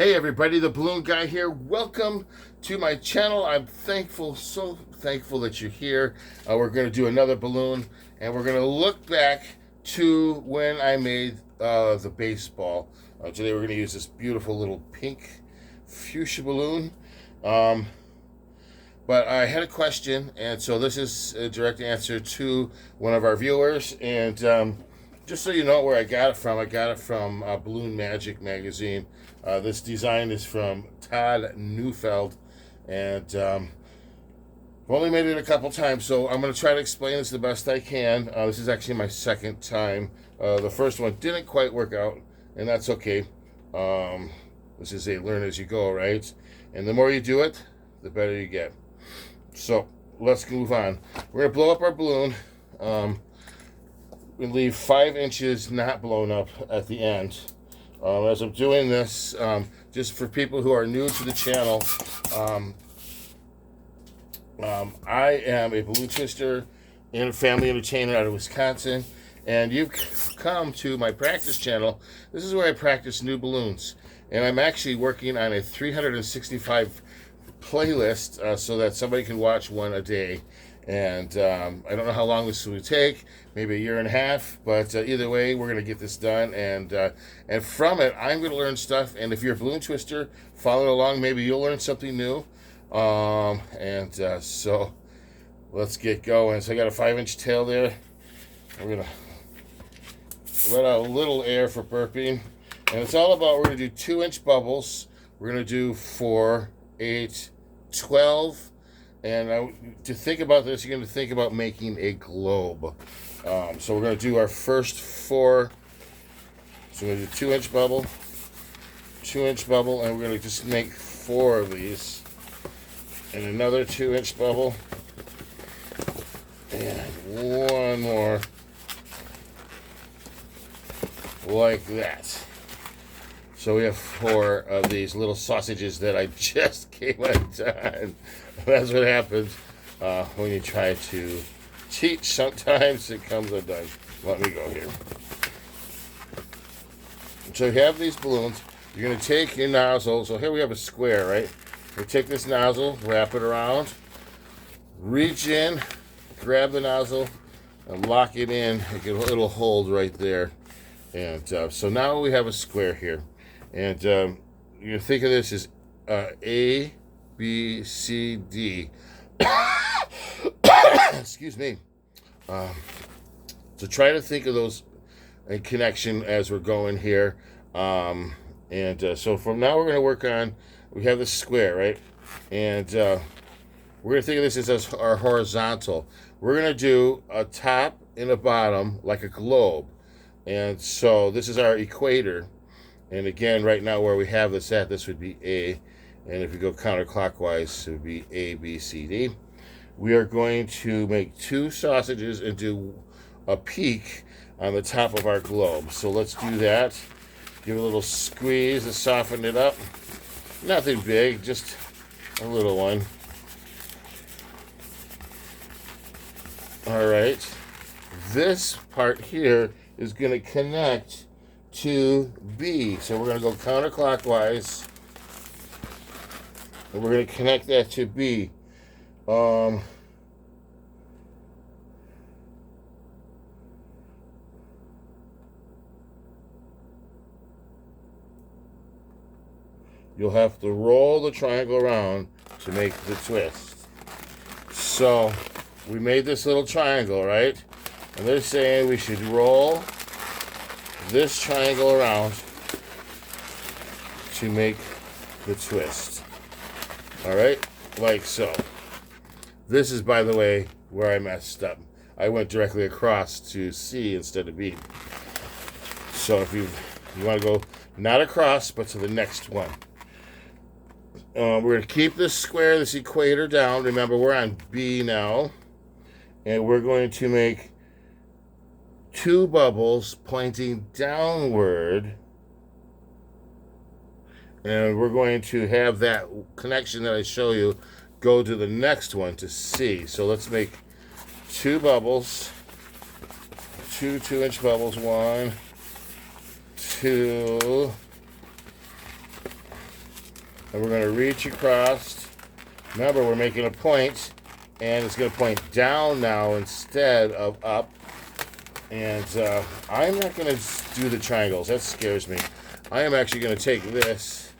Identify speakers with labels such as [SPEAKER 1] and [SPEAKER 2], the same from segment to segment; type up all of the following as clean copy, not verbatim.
[SPEAKER 1] Hey everybody, the Balloon Guy here. Welcome to my channel. I'm thankful, so thankful that you're here. We're going to do another balloon, and we're going to look back to when I made the baseball. Today we're going to use this beautiful little pink fuchsia balloon. But I had a question, and so this is a direct answer to one of our viewers. And just so you know where I got it from Balloon Magic magazine. This design is from Todd Neufeld, and I've only made it a couple times, so I'm going to try to explain this the best I can. This is actually my second time. The first one didn't quite work out, and that's okay. This is a learn as you go, right? And the more you do it, the better you get. So let's move on. We're going to blow up our balloon. We leave 5 inches not blown up at the end. As I'm doing this, just for people who are new to the channel, I am a balloon twister and a family entertainer out of Wisconsin, and you've come to my practice channel. This is where I practice new balloons, and I'm actually working on a 365 playlist so that somebody can watch one a day. And I don't know how long this will take, maybe a year and a half, but either way, we're going to get this done. And from it, I'm going to learn stuff. And if you're a balloon twister, follow along. Maybe you'll learn something new. So let's get going. So I got a 5-inch tail there. I'm going to let out a little air for burping. And it's all about, we're going to do 2-inch bubbles. We're going to do 4, 8, 12. And to think about this, you're going to think about making a globe. So we're going to do our first 4. So we're going to do 2-inch bubble, 2-inch bubble, and we're going to just make 4 of these. And another 2-inch bubble. And one more. Like that. So we have 4 of these little sausages that I just came undone. That's what happens when you try to cheat. Sometimes it comes undone. Let me go here. So you have these balloons. You're going to take your nozzle. So here we have a square, right? You take this nozzle, wrap it around, reach in, grab the nozzle, and lock it in. It'll hold right there. And so now we have a square here. And you think of this as A, B, C, D. Excuse me. So try to think of those in connection as we're going here. So from now we're going to work on, we have this square, right? And we're going to think of this as our horizontal. We're going to do a top and a bottom like a globe. And so this is our equator. And again, right now where we have this at, this would be A. And if you go counterclockwise, it would be A, B, C, D. We are going to make 2 sausages and do a peak on the top of our globe. So let's do that. Give it a little squeeze to soften it up. Nothing big, just a little one. All right. This part here is going to connect to B. So we're going to go counterclockwise. And we're going to connect that to B. You'll have to roll the triangle around to make the twist. So we made this little triangle, right? And they're saying we should roll this triangle around to make the twist. All right, like so. This is, by the way, where I messed up. I went directly across to C instead of B. So if you want to go not across, but to the next one. We're going to keep this square, this equator down. Remember, we're on B now. And we're going to make 2 bubbles pointing downward. And we're going to have that connection that I show you go to the next one to C. So let's make 2 bubbles, 2 2-inch bubbles, 1, 2, And we're going to reach across. Remember, we're making a point, and it's going to point down now instead of up. And I'm not going to do the triangles. That scares me. I am actually going to take this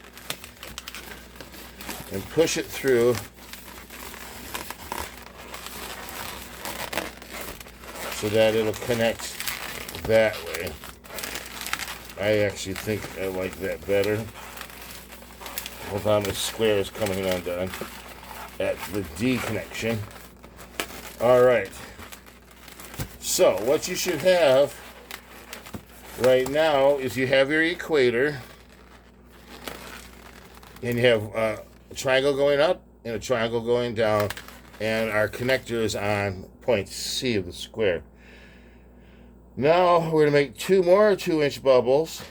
[SPEAKER 1] and push it through so that it'll connect that way. I actually think I like that better. Hold on, the square is coming undone at the D connection. All right. So what you should have right now is you have your equator, and you have a triangle going up and a triangle going down, and our connector is on point C of the square. Now we're going to make 2 more 2-inch bubbles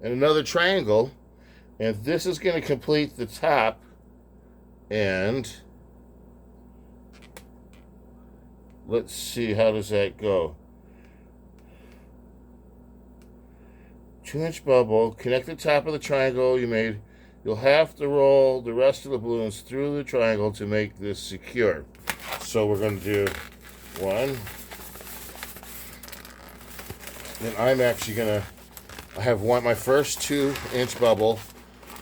[SPEAKER 1] and another triangle, and this is going to complete the top. And let's see, how does that go? 2-inch bubble, connect the top of the triangle you made. You'll have to roll the rest of the balloons through the triangle to make this secure. So we're going to do 1. And I'm actually going to, I have my first 2-inch bubble.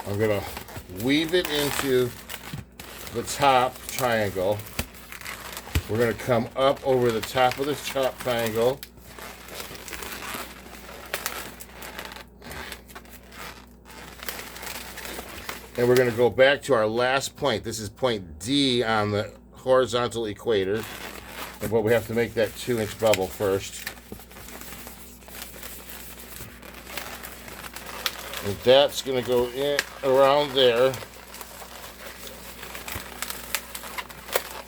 [SPEAKER 1] I'm going to weave it into the top triangle. We're going to come up over the top of this top triangle. And we're going to go back to our last point. This is point D on the horizontal equator. But we have to make that 2-inch bubble first. And that's going to go in around there.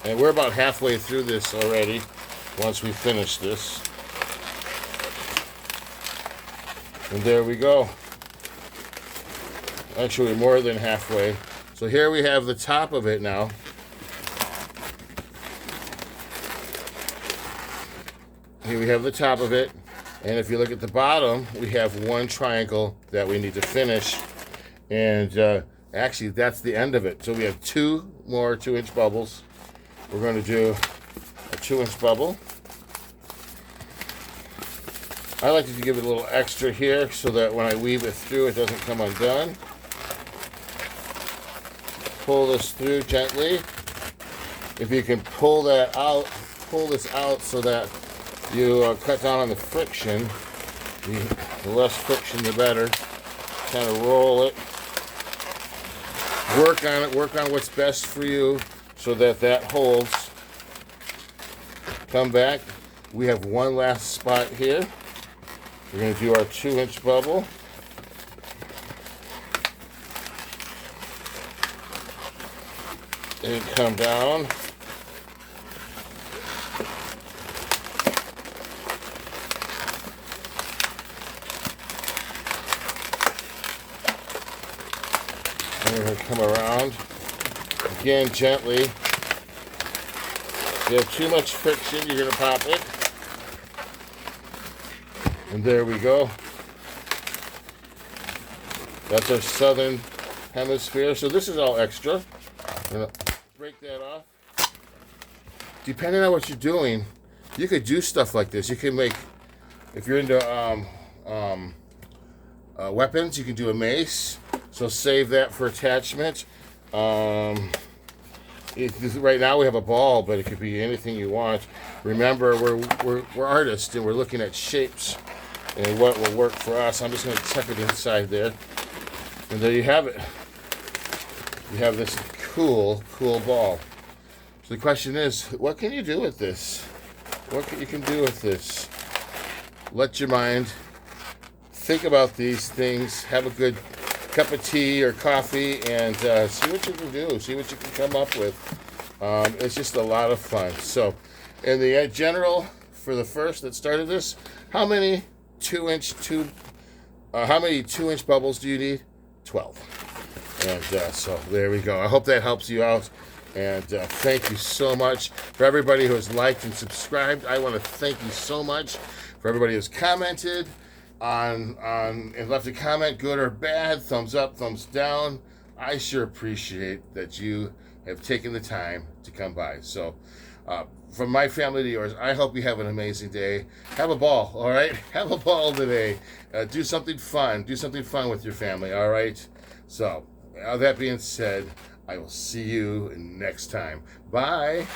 [SPEAKER 1] And we're about halfway through this already once we finish this. And there we go. Actually, more than halfway. So here we have the top of it now. Here we have the top of it. And if you look at the bottom, we have 1 triangle that we need to finish. And actually, that's the end of it. So we have 2 more 2-inch bubbles. We're going to do a 2-inch bubble. I like to give it a little extra here so that when I weave it through, it doesn't come undone. Pull this through gently. If you can pull that out, pull this out so that you cut down on the friction. The less friction, the better. Kind of roll it. Work on it. Work on what's best for you so that that holds. Come back. We have 1 last spot here. We're going to do our 2-inch bubble. And come down. And we're going to come around. Again, gently. If you have too much friction, you're going to pop it. And there we go. That's our southern hemisphere. So this is all extra. I'm going to break that off. Depending on what you're doing, you could do stuff like this. You can make, if you're into weapons, you can do a mace. So save that for attachment. Right now we have a ball, but it could be anything you want. Remember, we're artists and we're looking at shapes and what will work for us. I'm just going to tuck it inside there. And there you have it. You have this cool ball. So the question is, what can you do with this? What you can do with this? Let your mind think about these things. Have a good cup of tea or coffee and see what you can do. See what you can come up with. It's just a lot of fun. So in the general, for the first that started this, how many 2-inch bubbles do you need? 12. And so there we go. I hope that helps you out. And thank you so much for everybody who has liked and subscribed. I want to thank you so much for everybody who's commented on and left a comment, good or bad, thumbs up, thumbs down. I sure appreciate that you have taken the time to come by. So, from my family to yours, I hope you have an amazing day. Have a ball, all right? Have a ball today. Do something fun. Do something fun with your family, all right? So, that being said, I will see you next time. Bye.